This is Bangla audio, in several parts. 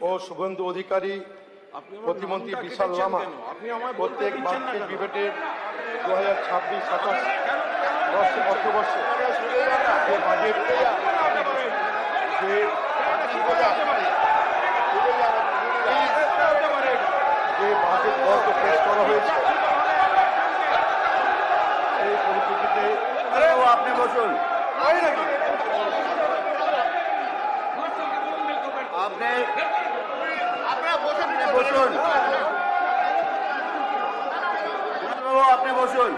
ও শুভেন্দু অধিকারী, প্রতিমন্ত্রী বিশাল লামা প্রত্যেক বার্ষিক ডিবেটের 2026-27 অর্থবর্ষে যে বাজেট বরাদ্দ পেশ করা হয়েছে সেই পরিপ্রেক্ষিতে আপনি বসুন। বসুন আপনি বসুন।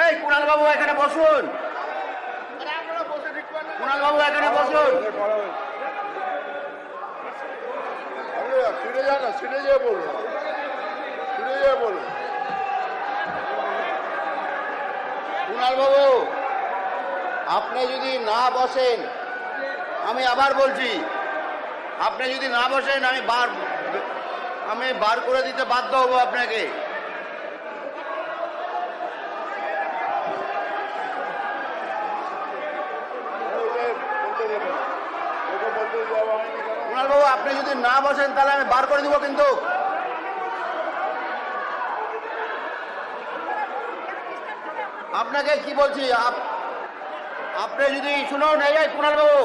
এই কুণাল বাবু এখানে বসুন। কুণাল বাবু এখানে বসুন। ফিরে যান, ফিরে যেয়ে বলুন, ফিরে যেয়ে বলুন। কুণাল বাবু আপনি যদি না বসেন, আমি আবার বলছি, আপনি যদি না বসেন আমি বার করে দিতে বাধ্য হব আপনাকে। কুণাল বাবু আপনি যদি না বসেন তাহলে আমি বার করে দিব। কিন্তু আপনাকে কি বলছি, আপনি যদি শুনুন, এই কুণাল বাবু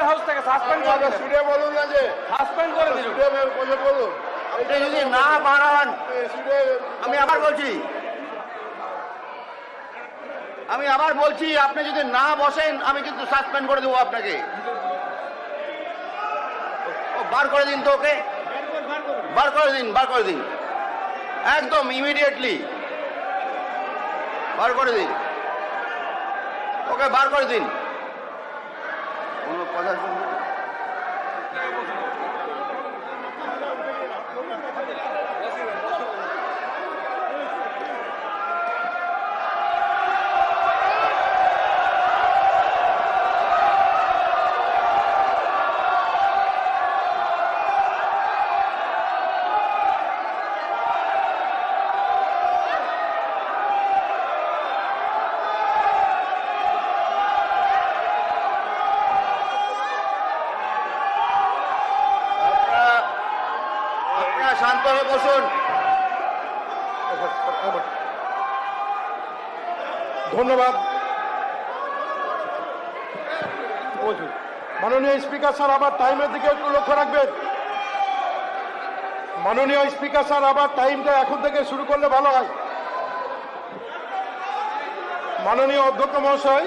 হাউস থেকে সাসপেন্ড করে শুনে বলুন না যে সাসপেন্ড করে দিন, বলুন। আপনি যদি না বাড়ান, আমি আবার বলছি আপনি যদি না বসেন আমি কিন্তু সাসপেন্ড করে দেবো আপনাকে। বার করে দিন তো ওকে, বার করে দিন একদম ইমিডিয়েটলি বার করে দিন ওকে, বার করে দিন। কোনো কথা শুনবেন? শান্ত হয়ে বসুন। ধন্যবাদ। মাননীয় স্পিকার স্যার, আবার টাইমের দিকে একটু লক্ষ্য রাখবেন। মাননীয় স্পিকার স্যার, আবার টাইমটা এখন থেকে শুরু করলে ভালো হয়। মাননীয় অধ্যক্ষ মহাশয়,